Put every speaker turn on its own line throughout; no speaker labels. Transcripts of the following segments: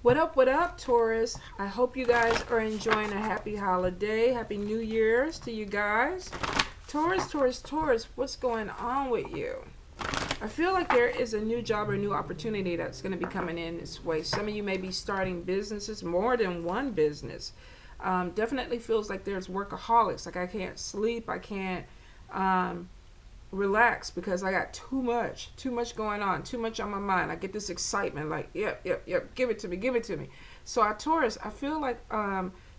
What up, Taurus? I hope you guys are enjoying a happy holiday. Happy New Year's to you guys. Taurus, what's going on with you? I feel like there is a new job or new opportunity that's going to be coming in this way. Some of you may be starting businesses, more than one business. Definitely feels like there's workaholics. Like I can't sleep. I can't relax because I got too much going on, too much on my mind. I get this excitement, like, yep, give it to me. So Taurus, I feel like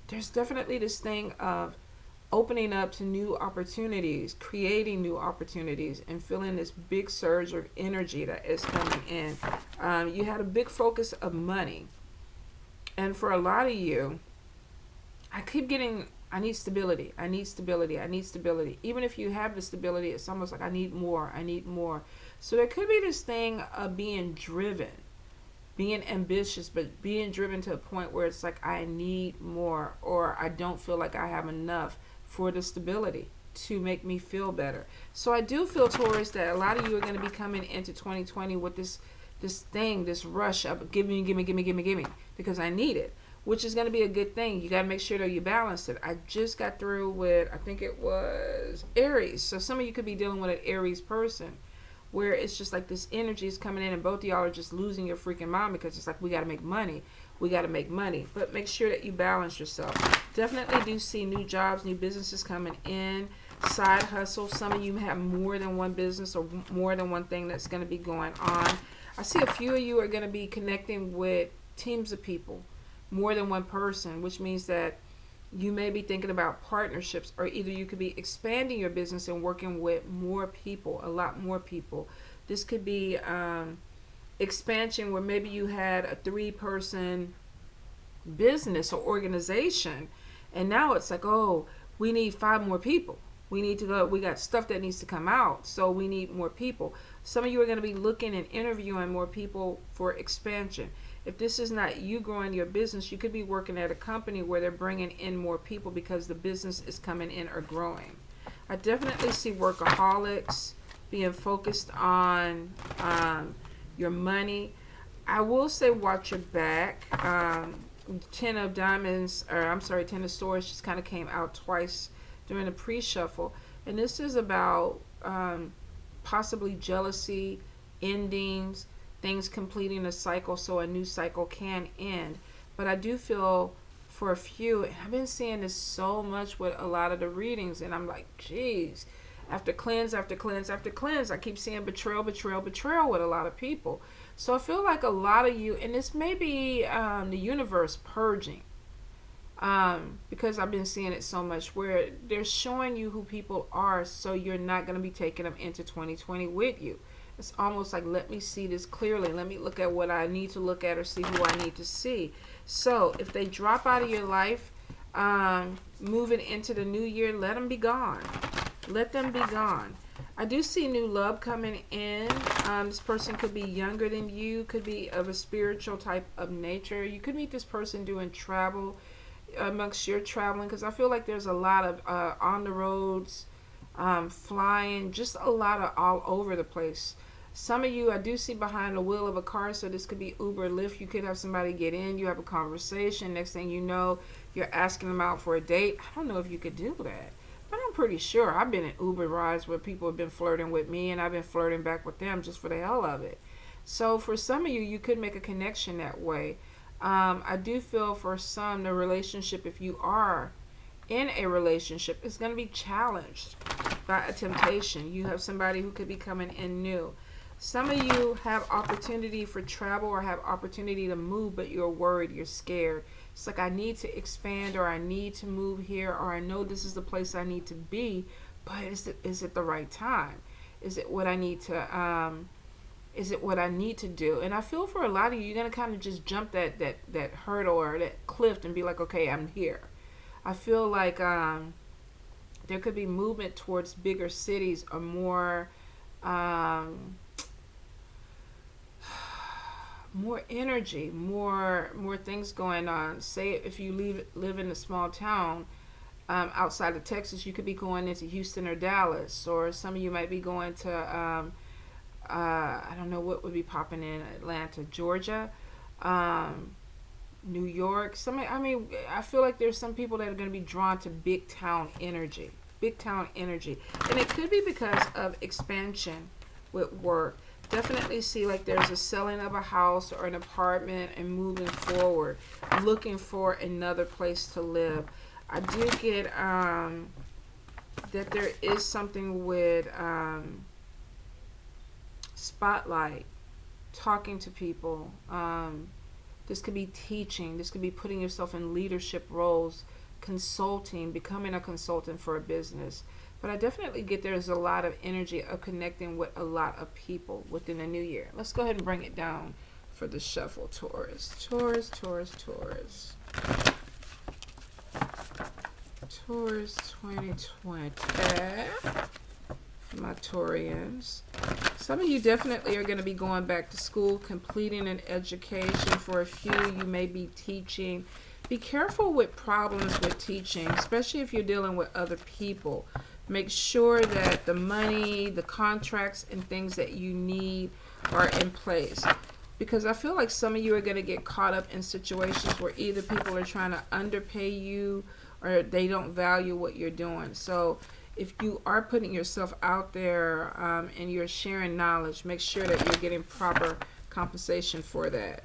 there's definitely this thing of opening up to new opportunities, creating new opportunities, and feeling this big surge of energy that is coming in. You had a big focus of money, and for a lot of you, I keep getting, I need stability. Even if you have the stability, it's almost like I need more. So there could be this thing of being driven, being ambitious, but being driven to a point where it's like I need more, or I don't feel like I have enough for the stability to make me feel better. So I do feel, Taurus, that a lot of you are going to be coming into 2020 with this rush of give me, because I need it, which is going to be a good thing. You got to make sure that you balance it. I just got through with, I think it was Aries. So some of you could be dealing with an Aries person where it's just like this energy is coming in and both of y'all are just losing your freaking mind because it's like, we got to make money. But make sure that you balance yourself. Definitely do see new jobs, new businesses coming in, side hustle. Some of you have more than one business or more than one thing that's going to be going on. I see a few of you are going to be connecting with teams of people, more than one person, which means that you may be thinking about partnerships, or either you could be expanding your business and working with more people, a lot more people. This could be expansion where maybe you had a 3-person business or organization, and now it's like, oh, we need 5 more people. We need to go, we got stuff that needs to come out, so we need more people. Some of you are going to be looking and interviewing more people for expansion. If this is not you growing your business, you could be working at a company where they're bringing in more people because the business is coming in or growing. I definitely see workaholics being focused on your money. I will say watch your back. 10 of diamonds, or I'm sorry, 10 of swords just kind of came out twice during the pre-shuffle. And this is about possibly jealousy, endings, things completing a cycle so a new cycle can end. But I do feel for a few, and I've been seeing this so much with a lot of the readings, and I'm like, geez, after cleanse, I keep seeing betrayal with a lot of people. So I feel like a lot of you, and this may be the universe purging, because I've been seeing it so much where they're showing you who people are so you're not going to be taking them into 2020 with you. It's almost like, let me see this clearly. Let me look at what I need to look at or see who I need to see. So if they drop out of your life, moving into the new year, let them be gone. I do see new love coming in. This person could be younger than you, could be of a spiritual type of nature. You could meet this person doing travel, amongst your traveling, because I feel like there's a lot of on the roads, flying, just a lot of all over the place. Some of you I do see behind the wheel of a car, so this could be Uber, Lyft. You could have somebody get in, you have a conversation, next thing you know, you're asking them out for a date. I don't know if you could do that, but I'm pretty sure I've been in Uber rides where people have been flirting with me and I've been flirting back with them just for the hell of it. So for some of you, you could make a connection that way. I do feel for some, the relationship, if you are in a relationship, is going to be challenged by a temptation. You have somebody who could be coming in new. Some of you have opportunity for travel or have opportunity to move, but you're worried, you're scared. It's like, I need to expand, or I need to move here, or I know this is the place I need to be, but is it the right time? Is it what I need to do? And I feel for a lot of you, you're going to kind of just jump that hurdle or that cliff and be like, okay, I'm here. I feel like there could be movement towards bigger cities or more energy, more things going on. Say if you live in a small town outside of Texas, you could be going into Houston or Dallas, or some of you might be going to I don't know what would be popping in Atlanta, Georgia. New York. I feel like there's some people that are going to be drawn to big town energy. Big town energy. And it could be because of expansion with work. Definitely see like there's a selling of a house or an apartment and moving forward, looking for another place to live. I do get that there is something with spotlight, talking to people. This could be teaching. This could be putting yourself in leadership roles, consulting, becoming a consultant for a business. But I definitely get there's a lot of energy of connecting with a lot of people within the new year. Let's go ahead and bring it down for the shuffle, Taurus. Taurus, Taurus, Taurus. Taurus 2020. My Taurians. Some of you definitely are going to be going back to school, completing an education. For a few, you may be teaching. Be careful with problems with teaching, especially if you're dealing with other people. Make sure that the money, the contracts, and things that you need are in place. Because I feel like some of you are going to get caught up in situations where either people are trying to underpay you or they don't value what you're doing. So if you are putting yourself out there and you're sharing knowledge, make sure that you're getting proper compensation for that.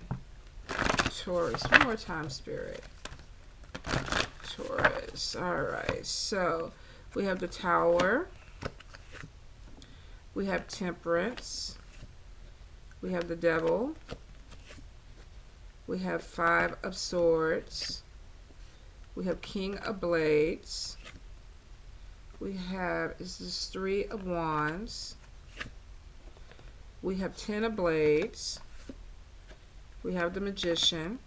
Taurus, one more time, Spirit. Taurus. All right. So we have the Tower. We have Temperance. We have the Devil. We have Five of Swords. We have King of Blades. We have, this is Three of Wands. We have 10 of Blades. We have the Magician.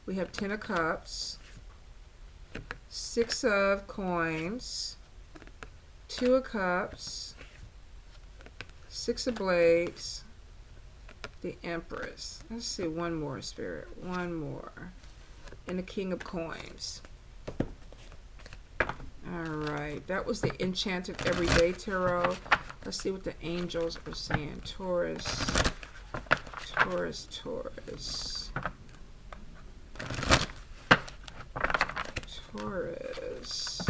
We have 10 of Cups. 6 of Coins. 2 of Cups. 6 of Blades. The Empress. Let's see, one more, Spirit. One more. And the King of Coins. Alright, that was the Enchanted Everyday Tarot. Let's see what the angels are saying. Taurus, Taurus, Taurus. Taurus.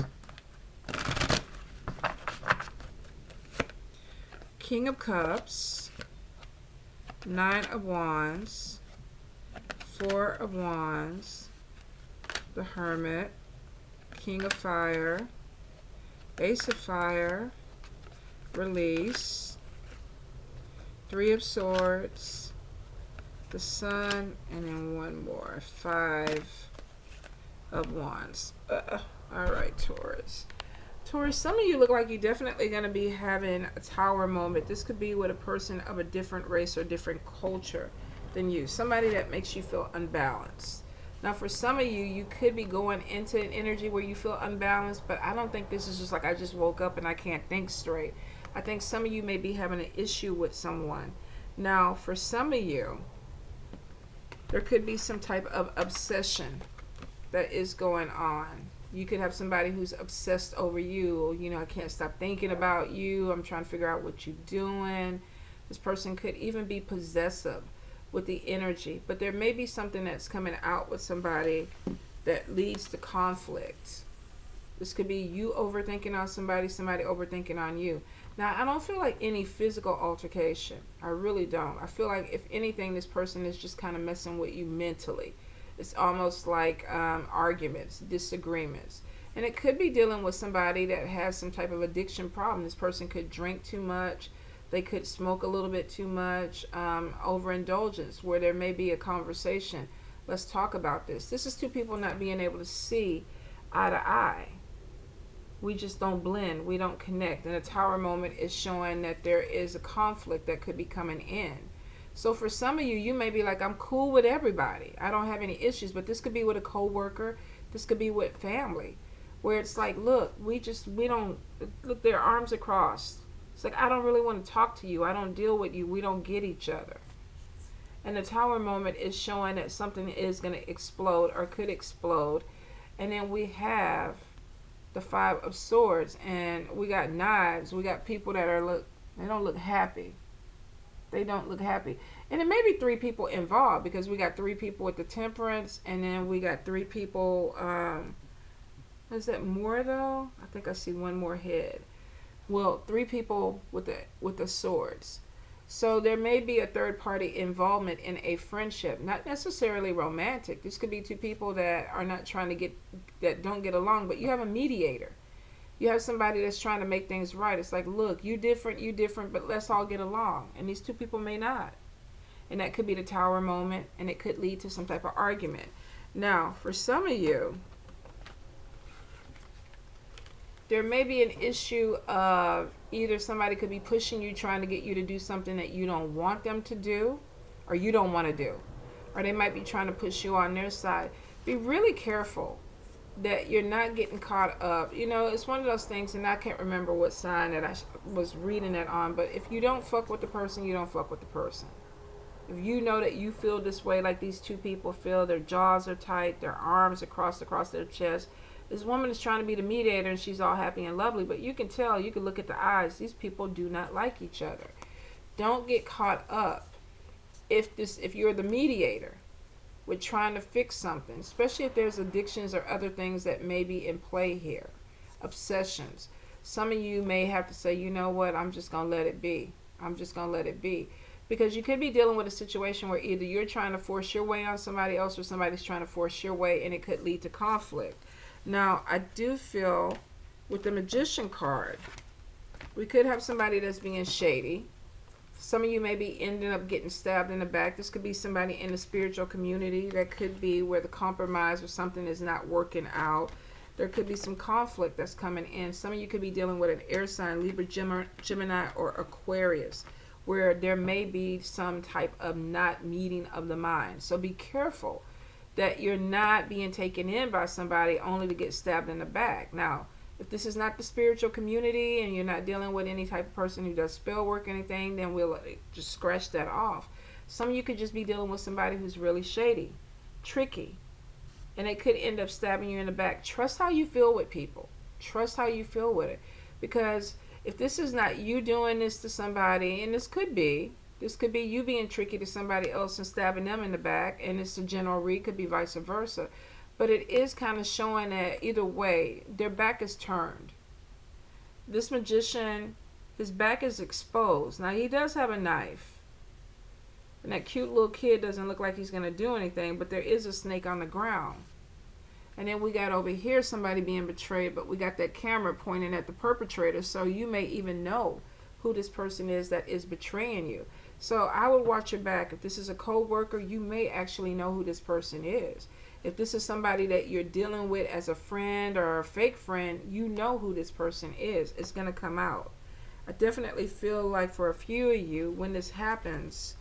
King of Cups. 9 of Wands. 4 of Wands. The Hermit. King of Fire, Ace of Fire, Release, 3 of Swords, the Sun, and then one more, 5 of Wands. All right, Taurus. Taurus, some of you look like you're definitely going to be having a Tower moment. This could be with a person of a different race or different culture than you. Somebody that makes you feel unbalanced. Now, for some of you, you could be going into an energy where you feel unbalanced, but I don't think this is just like I just woke up and I can't think straight. I think some of you may be having an issue with someone. Now, for some of you, there could be some type of obsession that is going on. You could have somebody who's obsessed over you. You know, I can't stop thinking about you. I'm trying to figure out what you're doing. This person could even be possessive with the energy, but there may be something that's coming out with somebody that leads to conflict. This could be you overthinking on somebody, somebody overthinking on you. Now, I don't feel like any physical altercation. I really don't. I feel like if anything, this person is just kind of messing with you mentally. It's almost like arguments, disagreements. And it could be dealing with somebody that has some type of addiction problem. This person could drink too much. They could smoke a little bit too much, overindulgence, where there may be a conversation. Let's talk about this. This is two people not being able to see eye to eye. We just don't blend. We don't connect. And the Tower moment is showing that there is a conflict that could be coming in. So for some of you, you may be like, I'm cool with everybody. I don't have any issues. But this could be with a coworker. This could be with family. Where it's like, look, we don't, look, their arms are crossed. It's like, I don't really want to talk to you. I don't deal with you. We don't get each other. And the Tower moment is showing that something is going to explode or could explode. And then we have the Five of Swords. And we got knives. We got people that are, they don't look happy. They don't look happy. And it may be 3 people involved, because we got 3 people with the temperance, and then we got 3 people. Is that more though? I think I see one more head. Well, 3 people with the swords. So there may be a third party involvement in a friendship, not necessarily romantic. This could be 2 people that are not trying to that don't get along, but you have a mediator. You have somebody that's trying to make things right. It's like, look, you different, but let's all get along. And these 2 people may not. And that could be the tower moment, and it could lead to some type of argument. Now, for some of you, there may be an issue of either somebody could be pushing you, trying to get you to do something that you don't want them to do, or you don't want to do. Or they might be trying to push you on their side. Be really careful that you're not getting caught up. You know, it's one of those things, and I can't remember what sign that I was reading that on, but if you don't fuck with the person, you don't fuck with the person. If you know that you feel this way, like these 2 people feel, their jaws are tight, their arms are crossed across their chest. This woman is trying to be the mediator, and she's all happy and lovely, but you can tell, you can look at the eyes, these people do not like each other. Don't get caught up if you're the mediator with trying to fix something, especially if there's addictions or other things that may be in play here, obsessions. Some of you may have to say, you know what, I'm just going to let it be. I'm just going to let it be. Because you could be dealing with a situation where either you're trying to force your way on somebody else, or somebody's trying to force your way, and it could lead to conflict. Now, I do feel with the Magician card, we could have somebody that's being shady. Some of you may be ending up getting stabbed in the back. This could be somebody in the spiritual community. That could be where the compromise or something is not working out. There could be some conflict that's coming in. Some of you could be dealing with an air sign, Libra, Gemini, or Aquarius, where there may be some type of not meeting of the mind. So be careful that you're not being taken in by somebody only to get stabbed in the back. Now, if this is not the spiritual community and you're not dealing with any type of person who does spell work or anything, then we'll just scratch that off. Some of you could just be dealing with somebody who's really shady, tricky, and it could end up stabbing you in the back. Trust how you feel with people. Trust how you feel with it. Because if this is not you doing this to somebody, and this could be you being tricky to somebody else and stabbing them in the back, and it's a general read, could be vice versa. But it is kind of showing that either way, their back is turned. This Magician, his back is exposed. Now, he does have a knife. And that cute little kid doesn't look like he's going to do anything, but there is a snake on the ground. And then we got over here somebody being betrayed, but we got that camera pointing at the perpetrator, so you may even know who this person is that is betraying you. So I would watch your back. If this is a co-worker, you may actually know who this person is. If this is somebody that you're dealing with as a friend or a fake friend, you know who this person is. It's going to come out. I definitely feel like for a few of you, when this happens,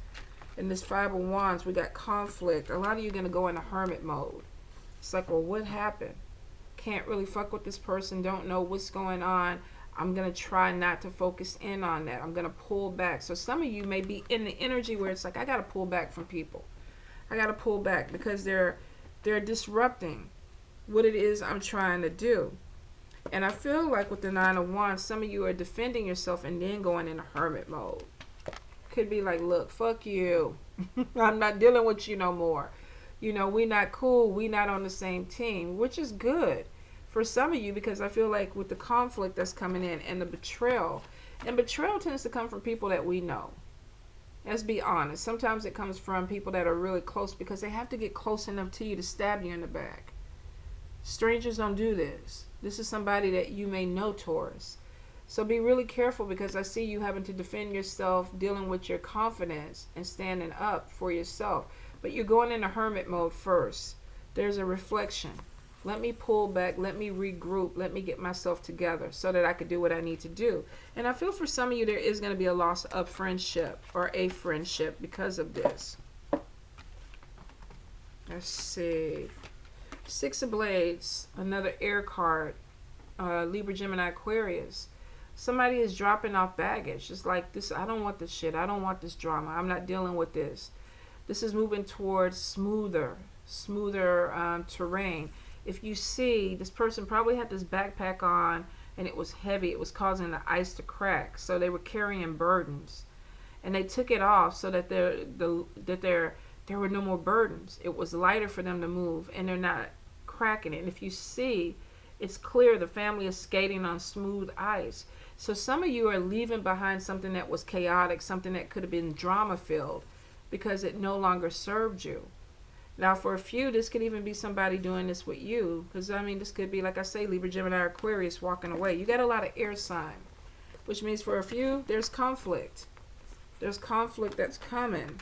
in this 5 of Wands, we got conflict. A lot of you are going to go into hermit mode. It's like, well, what happened? Can't really fuck with this person. Don't know what's going on. I'm going to try not to focus in on that. I'm going to pull back. So some of you may be in the energy where it's like, I got to pull back from people. I got to pull back because they're disrupting what it is I'm trying to do. And I feel like with the 9 of Wands, some of you are defending yourself and then going into hermit mode. Could be like, look, fuck you. I'm not dealing with you no more. You know, we not cool. We not on the same team, which is good for some of you, because I feel like with the conflict that's coming in and the betrayal, and betrayal tends to come from people that we know. Let's be honest. Sometimes it comes from people that are really close because they have to get close enough to you to stab you in the back. Strangers don't do this. This is somebody that you may know, Taurus. So be really careful, because I see you having to defend yourself, dealing with your confidence and standing up for yourself. But you're going into hermit mode first. There's a reflection. Let me pull back. Let me regroup. Let me get myself together so that I could do what I need to do. And I feel for some of you there is going to be a loss of friendship or a friendship because of this. Let's see. 6 of Blades, another air card. Libra, Gemini, Aquarius. Somebody is dropping off baggage. It's like, this, I don't want this shit. I don't want this drama. I'm not dealing with this. This is moving towards smoother terrain. If you see, this person probably had this backpack on and it was heavy. It was causing the ice to crack. So they were carrying burdens. and they took it off so that there were no more burdens. It was lighter for them to move, and they're not cracking it. And if you see, it's clear the family is skating on smooth ice. So some of you are leaving behind something that was chaotic, something that could have been drama filled, because it no longer served you. Now, for a few, this could even be somebody doing this with you. Because, I mean, this could be, like I say, Libra, Gemini, Aquarius walking away. You got a lot of air sign, which means for a few, there's conflict. There's conflict that's coming.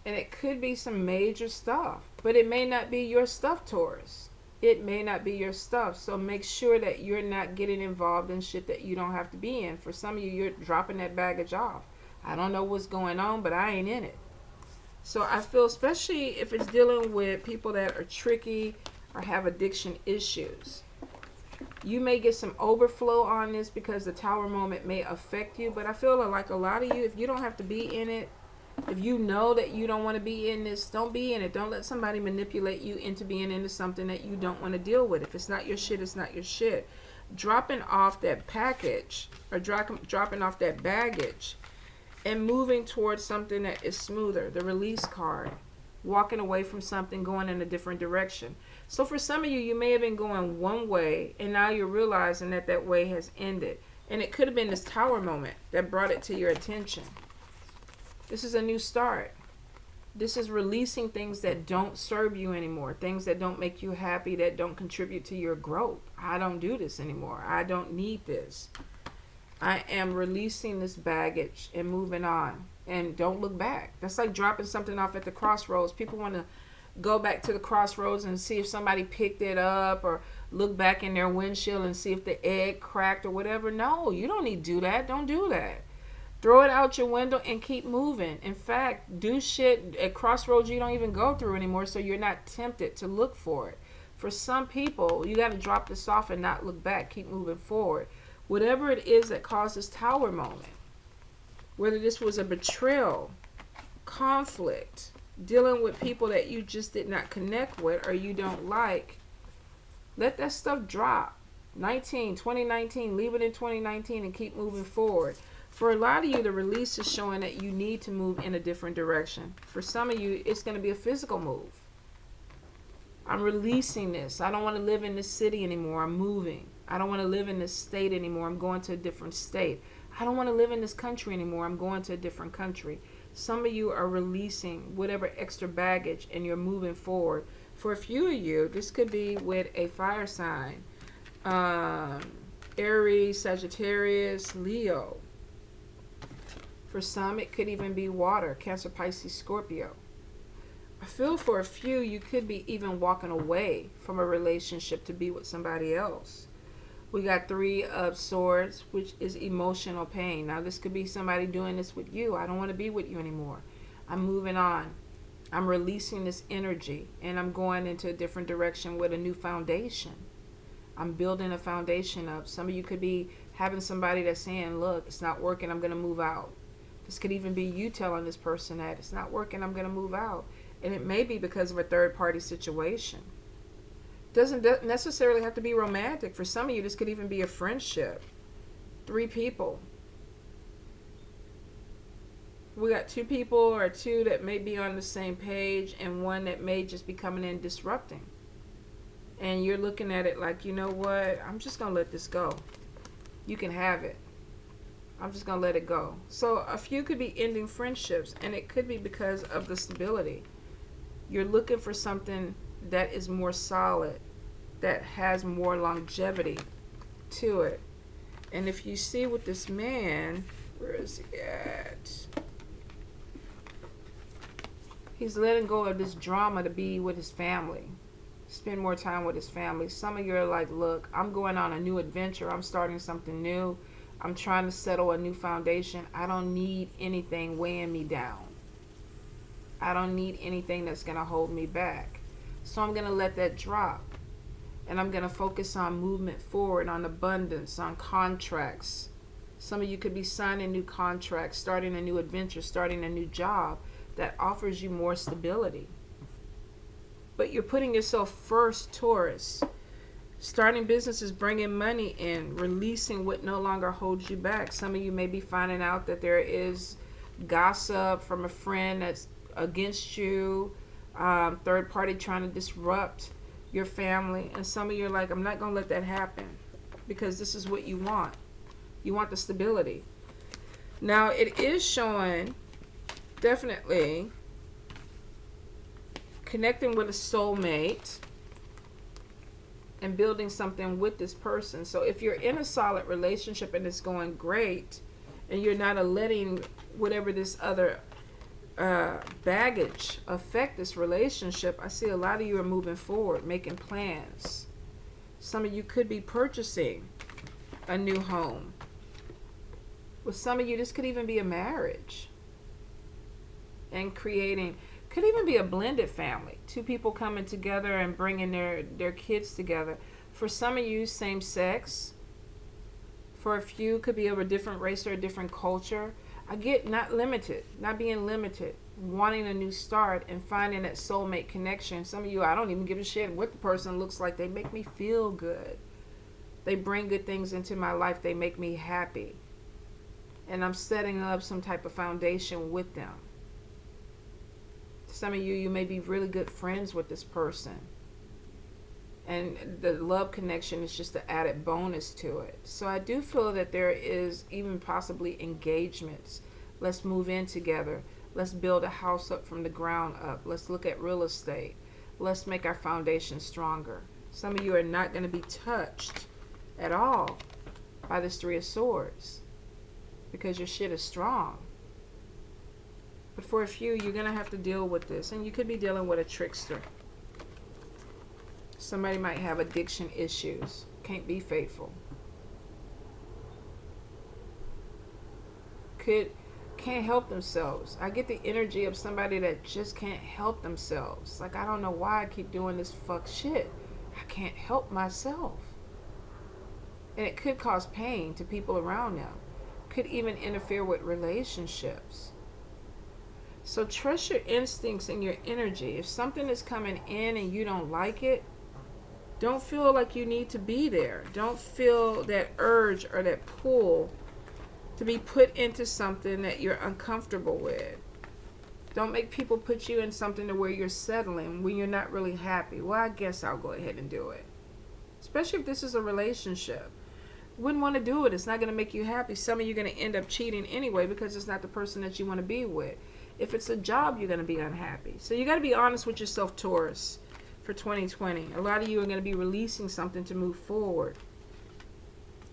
And it could be some major stuff. But it may not be your stuff, Taurus. It may not be your stuff. So make sure that you're not getting involved in shit that you don't have to be in. For some of you, you're dropping that baggage off. I don't know what's going on, but I ain't in it. So I feel, especially if it's dealing with people that are tricky or have addiction issues, you may get some overflow on this because the Tower moment may affect you. But I feel like a lot of you, if you don't have to be in it, if you know that you don't want to be in this, don't be in it. Don't let somebody manipulate you into being into something that you don't want to deal with. If it's not your shit, it's not your shit. Dropping off that package or dropping off that baggage and moving towards something that is smoother, the release card, walking away from something, going in a different direction. So for some of you, you may have been going one way, and now you're realizing that that way has ended. And it could have been this Tower moment that brought it to your attention. This is a new start. This is releasing things that don't serve you anymore, things that don't make you happy, that don't contribute to your growth. I don't do this anymore. I don't need this. I am releasing this baggage and moving on. And don't look back. That's like dropping something off at the crossroads. People want to go back to the crossroads and see if somebody picked it up, or look back in their windshield and see if the egg cracked or whatever. No, you don't need to do that. Don't do that. Throw it out your window and keep moving. In fact, do shit at crossroads you don't even go through anymore, so you're not tempted to look for it. For some people, you got to drop this off and not look back. Keep moving forward. Whatever it is that caused this Tower moment, whether this was a betrayal, conflict, dealing with people that you just did not connect with or you don't like, let that stuff drop. 2019, leave it in 2019 and keep moving forward. For a lot of you, the release is showing that you need to move in a different direction. For some of you, it's going to be a physical move. I'm releasing this. I don't want to live in this city anymore. I'm moving. I don't want to live in this state anymore. I'm going to a different state. I don't want to live in this country anymore. I'm going to a different country. Some of you are releasing whatever extra baggage and you're moving forward. For a few of you, this could be with a fire sign. Aries, Sagittarius, Leo. For some, it could even be water, Cancer, Pisces, Scorpio. I feel for a few, you could be even walking away from a relationship to be with somebody else. We got 3 of Swords, which is emotional pain. Now, this could be somebody doing this with you. I don't want to be with you anymore. I'm moving on. I'm releasing this energy, and I'm going into a different direction with a new foundation. I'm building a foundation up. Some of you could be having somebody that's saying, look, it's not working, I'm going to move out. This could even be you telling this person that it's not working, I'm going to move out. And it may be because of a third-party situation. Doesn't necessarily have to be romantic. For some of you, this could even be a friendship. 3 people. We got 2 people or 2 that may be on the same page, and 1 that may just be coming in disrupting. And you're looking at it like, you know what? I'm just going to let this go. You can have it. I'm just going to let it go. So a few could be ending friendships, and it could be because of the stability. You're looking for something that is more solid, that has more longevity to it. And if you see with this man, where is he at? He's letting go of this drama to be with his family. Spend more time with his family. Some of you are like, look, I'm going on a new adventure. I'm starting something new. I'm trying to settle a new foundation. I don't need anything weighing me down. I don't need anything that's going to hold me back. So I'm going to let that drop. And I'm going to focus on movement forward, on abundance, on contracts. Some of you could be signing new contracts, starting a new adventure, starting a new job that offers you more stability. But you're putting yourself first, Taurus. Starting businesses, bringing money in, releasing what no longer holds you back. Some of you may be finding out that there is gossip from a friend that's against you, third party trying to disrupt your family. And some of you are like, I'm not going to let that happen because this is what you want. You want the stability. Now, it is showing definitely connecting with a soulmate and building something with this person. So if you're in a solid relationship and it's going great, and you're not letting whatever this other baggage affect this relationship, I see a lot of you are moving forward, making plans. Some of you could be purchasing a new home. With some of you, this could even be a marriage. And creating, could even be a blended family. Two people coming together and bringing their kids together. For some of you, same sex. For a few, could be of a different race or a different culture. I get not limited, not being limited, wanting a new start and finding that soulmate connection. Some of you, I don't even give a shit what the person looks like. They make me feel good. They bring good things into my life. They make me happy. And I'm setting up some type of foundation with them. Some of you, you may be really good friends with this person. And the love connection is just an added bonus to it. So I do feel that there is even possibly engagements. Let's move in together. Let's build a house up from the ground up. Let's look at real estate. Let's make our foundation stronger. Some of you are not going to be touched at all by this Three of Swords because your shit is strong. But for a few, you're going to have to deal with this. And you could be dealing with a trickster. Somebody might have addiction issues. Can't be faithful. Can't help themselves. I get the energy of somebody that just can't help themselves. Like, I don't know why I keep doing this fuck shit. I can't help myself. And it could cause pain to people around them. Could even interfere with relationships. So trust your instincts and your energy. If something is coming in and you don't like it, don't feel like you need to be there. Don't feel that urge or that pull to be put into something that you're uncomfortable with. Don't make people put you in something to where you're settling when you're not really happy. Well, I guess I'll go ahead and do it. Especially if this is a relationship. Wouldn't want to do it. It's not going to make you happy. Some of you are going to end up cheating anyway because it's not the person that you want to be with. If it's a job, you're going to be unhappy. So you got to be honest with yourself, Taurus, for 2020. A lot of you are going to be releasing something to move forward.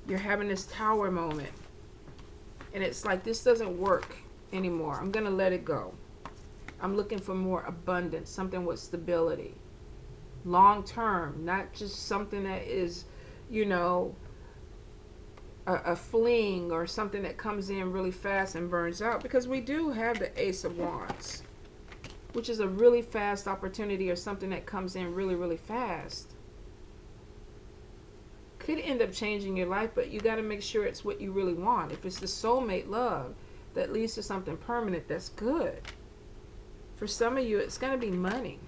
You're having this tower moment. And it's like, this doesn't work anymore. I'm going to let it go. I'm looking for more abundance, something with stability. Long term, not just something that is, you know, a fling or something that comes in really fast and burns out. Because we do have the Ace of Wands, which is a really fast opportunity or something that comes in really, really fast. Could end up changing your life, but you got to make sure it's what you really want. If it's the soulmate love that leads to something permanent, that's good. For some of you, it's going to be money.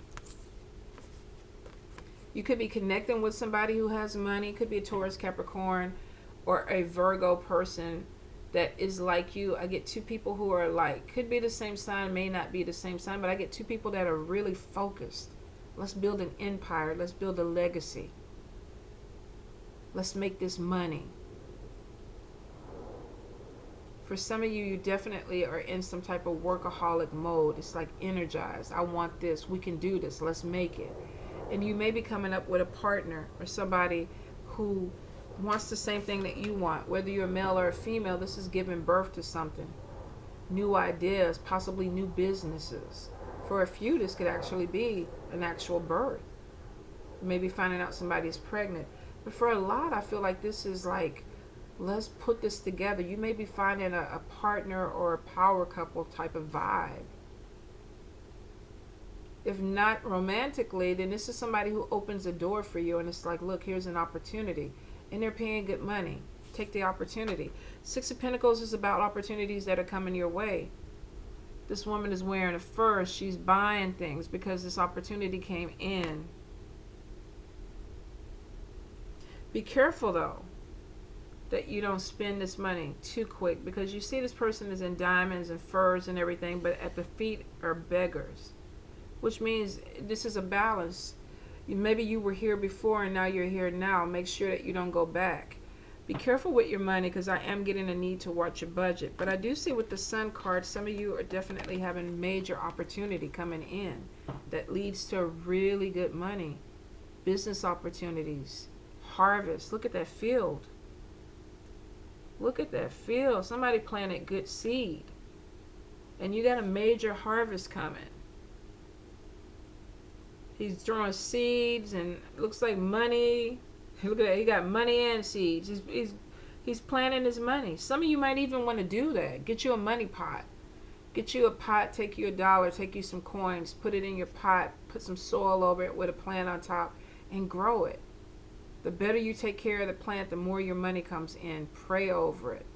You could be connecting with somebody who has money. It could be a Taurus, Capricorn, or a Virgo person that is like you. I get two people who are like, could be the same sign, may not be the same sign, but I get two people that are really focused. Let's build an empire. Let's build a legacy. Let's make this money. For some of you, you definitely are in some type of workaholic mode. It's like energized. I want this. We can do this. Let's make it. And you may be coming up with a partner or somebody who wants the same thing that you want. Whether you're a male or a female, this is giving birth to something. New ideas, possibly new businesses. For a few, this could actually be an actual birth. Maybe finding out somebody's pregnant. But for a lot, I feel like this is like, let's put this together. You may be finding a partner or a power couple type of vibe. If not romantically, then this is somebody who opens a door for you and it's like, look, here's an opportunity. And they're paying good money. Take the opportunity. Six of Pentacles is about opportunities that are coming your way. This woman is wearing a fur. She's buying things because this opportunity came in. Be careful though that you don't spend this money too quick, because you see this person is in diamonds and furs and everything, but at the feet are beggars, which means this is a balance. Maybe you were here before and now you're here now. Make sure that you don't go back. Be careful with your money, because I am getting a need to watch your budget. But I do see with the Sun card, some of you are definitely having major opportunity coming in that leads to really good money, business opportunities, harvest. Look at that field. Look at that field. Somebody planted good seed, and you got a major harvest coming. He's throwing seeds, and looks like money. Look at that. He got money and seeds. He's planting his money. Some of you might even want to do that. Get you a money pot. Get you a pot, take you $1, take you some coins, put it in your pot, put some soil over it with a plant on top, and grow it. The better you take care of the plant, the more your money comes in. Pray over it.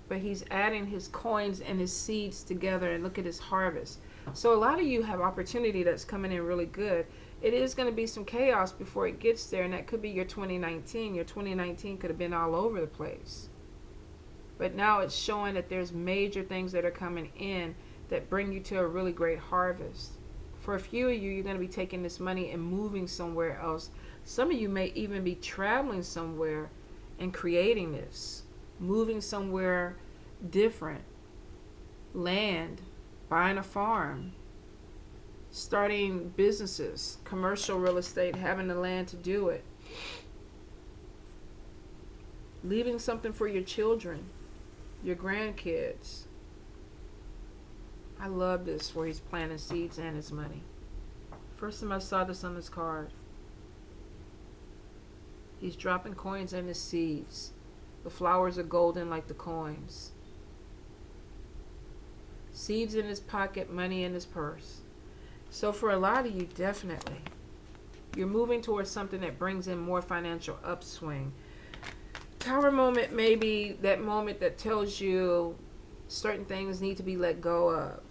But he's adding his coins and his seeds together, and look at his harvest. So a lot of you have opportunity that's coming in really good. It is going to be some chaos before it gets there, and that could be your 2019. Your 2019 could have been all over the place. But now it's showing that there's major things that are coming in that bring you to a really great harvest. For a few of you, you're going to be taking this money and moving somewhere else. Some of you may even be traveling somewhere and creating this. Moving somewhere different. Land. Buying a farm. Starting businesses, commercial real estate, having the land to do it. Leaving something for your children, your grandkids. I love this, where he's planting seeds and his money. First time I saw this on this card. He's dropping coins and his seeds. The flowers are golden like the coins. Seeds in his pocket, money in his purse. So for a lot of you, definitely, you're moving towards something that brings in more financial upswing. Tower moment may be that moment that tells you certain things need to be let go of.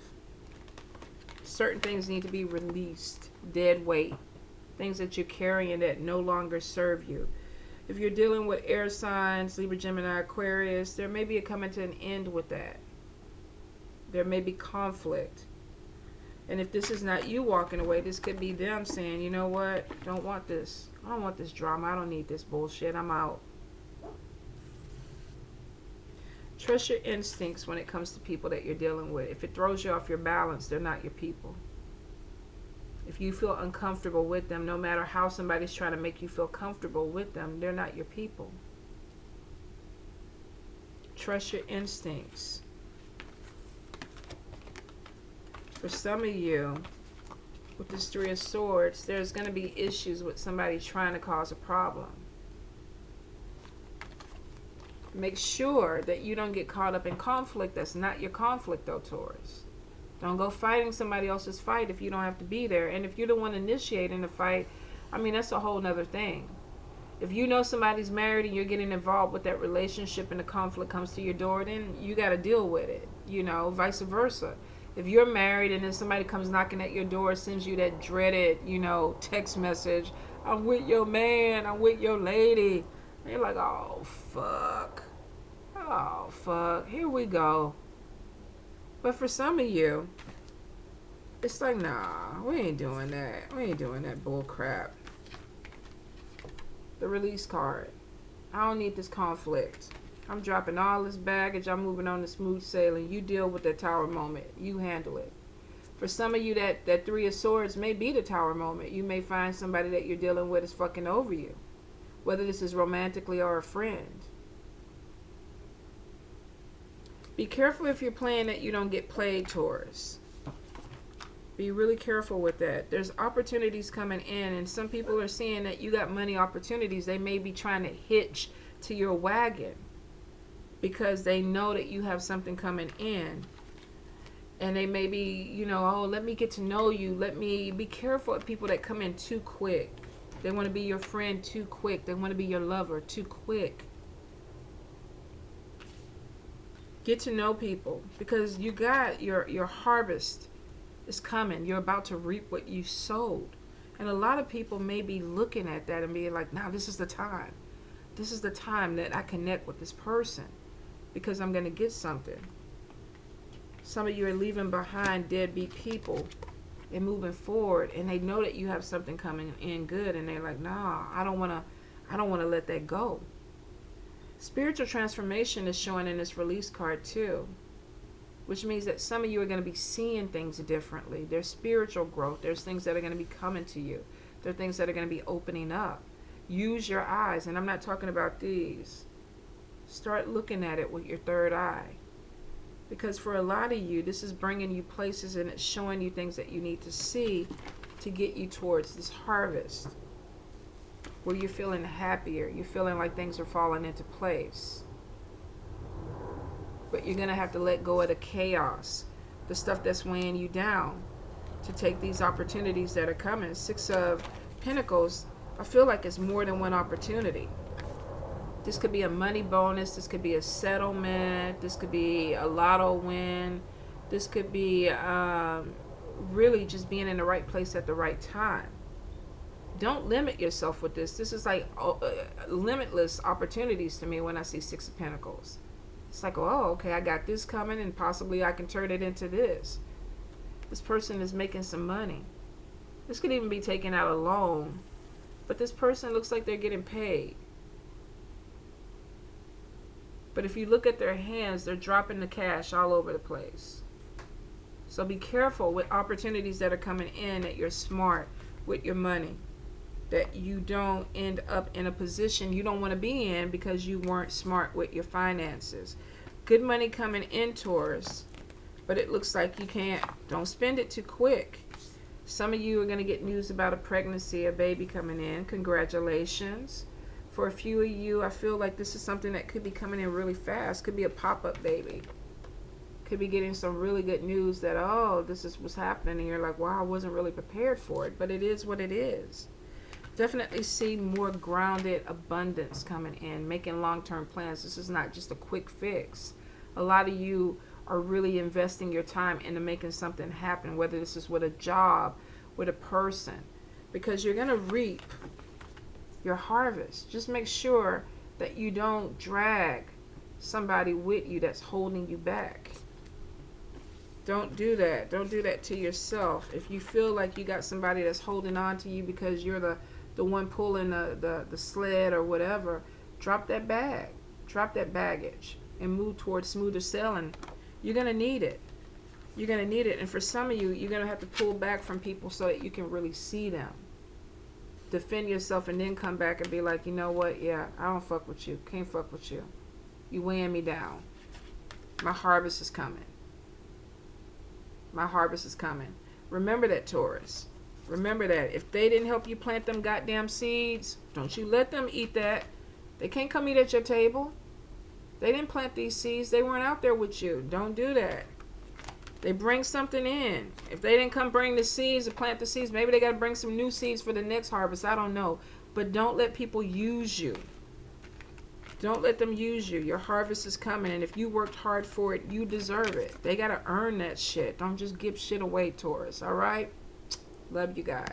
Certain things need to be released. Dead weight. Things that you're carrying that no longer serve you. If you're dealing with air signs, Libra, Gemini, Aquarius, there may be a coming to an end with that. There may be conflict. And if this is not you walking away, this could be them saying, you know what, don't want this. I don't want this drama. I don't need this bullshit. I'm out. Trust your instincts when it comes to people that you're dealing with. If it throws you off your balance, they're not your people. If you feel uncomfortable with them, no matter how somebody's trying to make you feel comfortable with them, they're not your people. Trust your instincts. For some of you, with this Three of Swords, there's going to be issues with somebody trying to cause a problem. Make sure that you don't get caught up in conflict. That's not your conflict, though, Taurus. Don't go fighting somebody else's fight if you don't have to be there. And if you're the one initiating the fight, I mean, that's a whole nother thing. If you know somebody's married and you're getting involved with that relationship and the conflict comes to your door, then you got to deal with it, you know, vice versa. If you're married and then somebody comes knocking at your door, sends you that dreaded, you know, text message, I'm with your man, I'm with your lady. And you're like, oh, fuck. Oh, fuck. Here we go. But for some of you, it's like, nah, we ain't doing that. We ain't doing that bull crap. The release card. I don't need this conflict. I'm dropping all this baggage. I'm moving on to smooth sailing. You deal with that Tower moment. You handle it. For some of you, that Three of Swords may be the Tower moment. You may find somebody that you're dealing with is fucking over you. Whether this is romantically or a friend. Be careful if you're playing that you don't get played, Taurus. Be really careful with that. There's opportunities coming in, and some people are seeing that you got money opportunities. They may be trying to hitch to your wagon because they know that you have something coming in. And they may be, you know, oh, let me get to know you. Let me be careful of people that come in too quick. They want to be your friend too quick. They want to be your lover too quick. Get to know people, because you got your harvest is coming. You're about to reap what you sowed. And a lot of people may be looking at that and being like, now this is the time. This is the time that I connect with this person because I'm going to get something. Some of you are leaving behind deadbeat people and moving forward, and they know that you have something coming in good, and they're like, nah, I don't want to let that go. Spiritual transformation is showing in this release card too, which means that some of you are going to be seeing things differently. There's spiritual growth. There's things that are going to be coming to you. There are things that are going to be opening up. Use your eyes, and I'm not talking about these. Start looking at it with your third eye. Because for a lot of you, this is bringing you places and it's showing you things that you need to see to get you towards this harvest where you're feeling happier. You're feeling like things are falling into place. But you're going to have to let go of the chaos, the stuff that's weighing you down, to take these opportunities that are coming. 6 of Pentacles, I feel like it's more than one opportunity. This could be a money bonus. This could be a settlement. This could be a lotto win. This could be really just being in the right place at the right time. Don't limit yourself with this. This is like limitless opportunities to me when I see 6 of Pentacles. It's like, oh, okay, I got this coming and possibly I can turn it into this. This person is making some money. This could even be taking out a loan. But this person looks like they're getting paid. But if you look at their hands, they're dropping the cash all over the place. So be careful with opportunities that are coming in, that you're smart with your money. That you don't end up in a position you don't want to be in because you weren't smart with your finances. Good money coming in, Taurus. But it looks like you don't spend it too quick. Some of you are going to get news about a pregnancy, a baby coming in. Congratulations. For a few of you, I feel like this is something that could be coming in really fast. Could be a pop-up baby. Could be getting some really good news that, oh, this is what's happening. And you're like, wow, I wasn't really prepared for it. But it is what it is. Definitely see more grounded abundance coming in. Making long-term plans. This is not just a quick fix. A lot of you are really investing your time into making something happen. Whether this is with a job, with a person. Because you're going to reap your harvest. Just make sure that you don't drag somebody with you that's holding you back. Don't do that. Don't do that to yourself. If you feel like you got somebody that's holding on to you because you're the one pulling the sled or whatever, drop that bag. Drop that baggage and move towards smoother sailing. You're going to need it. You're going to need it. And for some of you, you're going to have to pull back from people so that you can really see them. Defend yourself and then come back and be like, you know what? Yeah, I don't fuck with you. Can't fuck with you. You weighing me down. My harvest is coming. My harvest is coming. Remember that, Taurus. Remember that. If they didn't help you plant them goddamn seeds, don't you let them eat that. They can't come eat at your table. They didn't plant these seeds. They weren't out there with you. Don't do that. They bring something in. If they didn't come bring the seeds or plant the seeds, maybe they got to bring some new seeds for the next harvest. I don't know. But don't let people use you. Don't let them use you. Your harvest is coming. And if you worked hard for it, you deserve it. They got to earn that shit. Don't just give shit away, Taurus. All right? Love you guys.